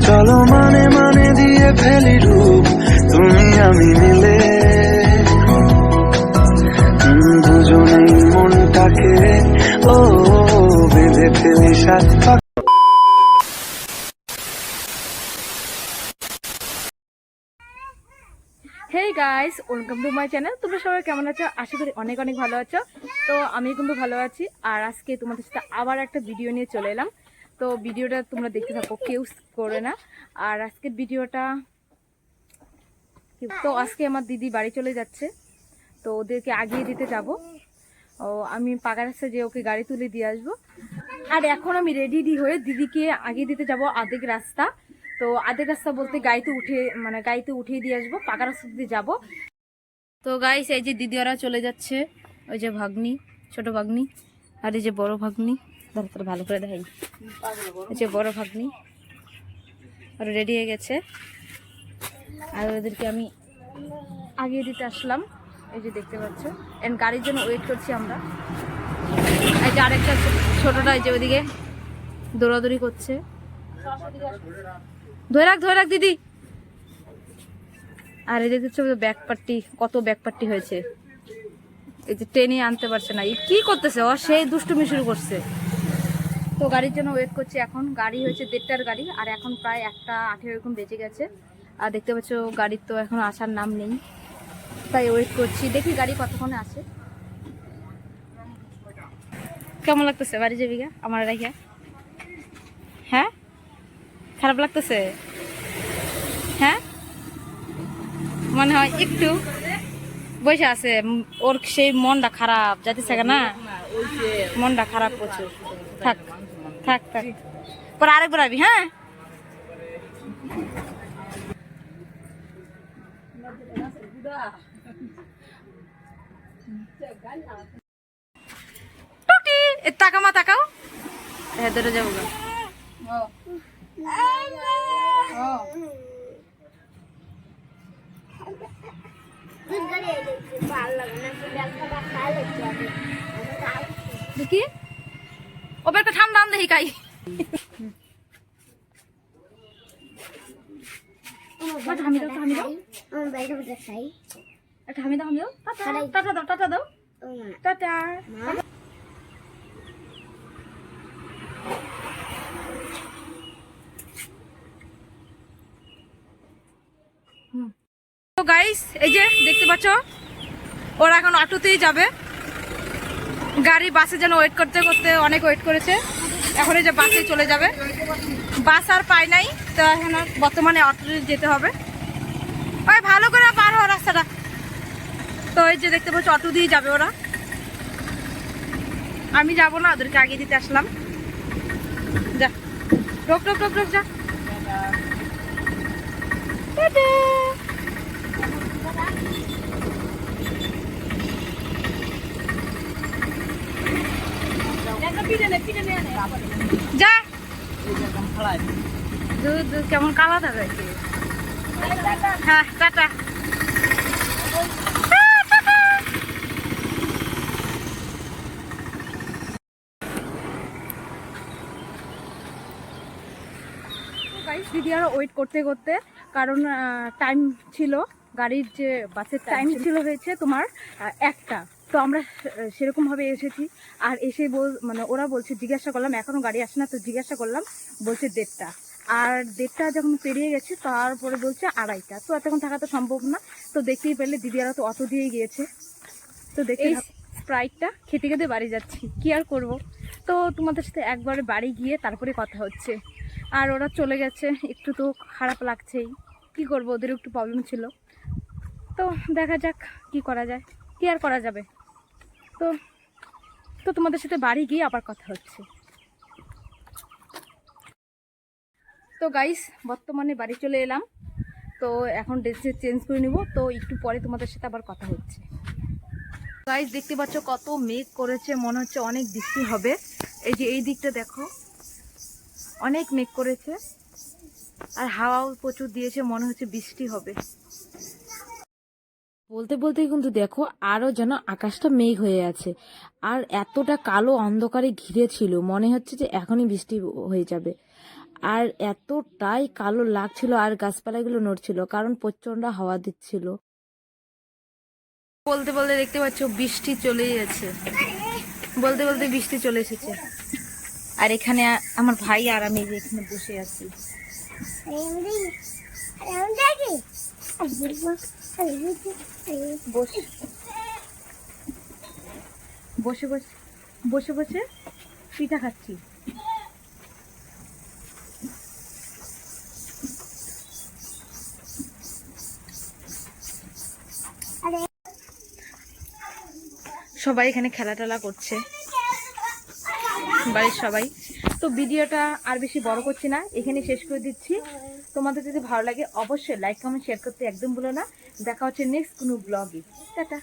চলো মানে মানে দিয়ে ফেলি রূপ তুমি আমি মিলে, দুজনেই মনটাকে ও বেঁধে ফেলি সাত পাক। Hey guys, welcome to my channel. তোমরা সবাই কেমন আছো? আশা করি অনেক অনেক ভালো আছো। তো আমি কিন্তু ভালো আছি। আর আজকে তোমাদের সাথে আবার একটা ভিডিও নিয়ে চলে এলাম। তো ভিডিওটা তোমরা দেখতে থাকো, কেউ স্কিপ করে না। আর আজকের ভিডিওটা, তো আজকে আমার দিদি বাড়ি চলে যাচ্ছে, তো ওদেরকে আগিয়ে দিতে যাব। ও আমি পাকা রাস্তায় যে ওকে গাড়ি তুলে দিয়ে আসবো। আর এখন আমি রেডি হয়ে দিদিকে আগিয়ে দিতে যাব আধেক রাস্তা। তো আধেক রাস্তা বলতে গাড়িতে উঠিয়ে দিয়ে আসবো, পাকা রাস্তা দিয়ে যাবো। তো গাইস, এই যে দিদি ওরা চলে যাচ্ছে, ওই যে ভাগ্নি, ছোট ভাগ্নি, আর এই যে বড় ভাগ্নি। ধরো ভালো করে দেখাই, এই যে বড় ভাগ্নি আর রেডি হয়ে গেছে। আর ওদেরকে আমি আগিয়ে দিতে আসলাম, এই যে দেখতে পাচ্ছ। এন্ড গাড়ির জন্য ওয়েট করছি আমরা। এই যে আরেকটা ছোটটা, এই যে ওইদিকে দৌড়াদৌড়ি করছে। ধরে রাখ দিদি। আর এই যে দেখছো ব্যাক পার্টি, কত ব্যাক পার্টি হয়েছে। এই যে ট্রেনে আনতে পারছে না, কি করতেছে ও, সেই দুষ্টুমি শুরু করছে। তো গাড়ির জন্য ওয়েট করছি। এখন গাড়ি হয়েছে 1:30টার গাড়ি, আর এখন প্রায় 1:18 এরকম বেজে গেছে। আর দেখতে পাচ্ছ গাড়ির তো এখন আসার নাম নেই, তাই ওয়েট করছি, দেখি গাড়ি কতক্ষণে আসে। কেমন লাগতেছে বাড়ি যাবি গা আমার রাইয়া? হ্যাঁ, খারাপ লাগতেছে? হ্যাঁ, মনে হয় একটু বসে আছে, ওর সেই মনটা খারাপ যাইতেছে না, মনটা খারাপ প্রচুর। থাক থাক থাক, পরে আরেকবার আবি। হ্যাঁ, তাকাও তাকাও, হ্যাঁ ধরে যাবো গা। দেখি ও একটা ঠান্ডা আন দেখি কাই। টাটা দাও, টাটা দাও, টাটা। তো গাইস, এই যে দেখতে পাচ্ছ ওরা এখন অটোতেই যাবে। গাড়ি বাসে যেন ওয়েট করতে করতে অনেক ওয়েট করেছে, এখন এই যে বাসে চলে যাবে। বাস আর পায় নাই, তো এখন বর্তমানে অটোতে যেতে হবে। ওই ভালো করে পার হওয়ার রাস্তাটা। তো এই যে দেখতে পাচ্ছ অটো দিয়ে যাবে ওরা, আমি যাবো না, ওদেরকে আগে দিতে আসলাম। যা রোক রোক রোক রোক, যা। যা, দুধ কেমন কালা থাকে। হ্যাঁ, টাটা। দিদি আরো ওয়েট করতে করতে, কারণ টাইম ছিল, গাড়ির যে বাসের টাইম ছিল হয়েছে তোমার 1টা। তো আমরা সেরকম ভাবে এসেছি। আর এসে ওরা বলছে, জিজ্ঞাসা করলাম এখনো গাড়ি আসে না, তো জিজ্ঞাসা করলাম, বলছে 1:30। আর 1:30 যখন পেরিয়ে গেছে তারপরে বলছে 2:30। তো এতক্ষণ থাকা তো সম্ভব না। তো দেখতেই পেলে দিদি আরো তো অটো দিয়েই গিয়েছে। তো দেখে স্প্রাইটটা খেতে খেতে বাড়ি যাচ্ছি, কি আর করব। তো তোমাদের সাথে একবারে বাড়ি গিয়ে তারপরে কথা হচ্ছে। আর ওরা চলে গেছে, একটু তো খারাপ লাগছেই, কি করব, ওদের একটু প্রবলেম ছিল। তো দেখা যাক কি করা যায়, কি আর করা যাবে। তো তো তোমাদের সাথে বাড়ি গিয়ে আবার কথা হচ্ছে। তো গাইস, বর্তমানে বাড়ি চলে এলাম। তো এখন ড্রেস চেঞ্জ করে নিব, তো একটু পরে তোমাদের সাথে আবার কথা হচ্ছে। গাইস দেখতে পাচ্ছ কত মেঘ করেছে, মনে হচ্ছে অনেক বৃষ্টি হবে। এই যে এই দিকটা দেখো, অনেক মেঘ করেছে আর হাওয়াও প্রচুর দিয়েছে, মনে হচ্ছে বৃষ্টি হবে। বলতে বলতে কিন্তু দেখো আরো যেন আকাশটা মেঘ হয়ে আছে, আর এতটা কালো অন্ধকারে ঘিরে ছিল, মনে হচ্ছে যে এখনই বৃষ্টি হয়ে যাবে। আর এতটাই কালো লাগছিল, আর গাছপালাগুলো নড়ছিল কারণ প্রচন্ড হাওয়া দিচ্ছিল। বলতে বলতে দেখতে পাচ্ছ বৃষ্টি চলে যাচ্ছে, বলতে বলতে বৃষ্টি চলে এসেছে। আর এখানে আমার ভাই আর আমি যে এখানে বসে আছি। বসে বসে বসে বসে পিঠা খাচ্ছি। সবাই এখানে খেলা টেলা করছে, বাড়ির সবাই। তো ভিডিওটা আর বেশি বড় করছি না, এখানে শেষ করে দিচ্ছি। তোমাদের যদি ভালো লাগে অবশ্যই লাইক কমেন্ট শেয়ার করতে একদম ভুলো না। দেখা হচ্ছে নেক্সট কোনো ব্লগে। টাটা।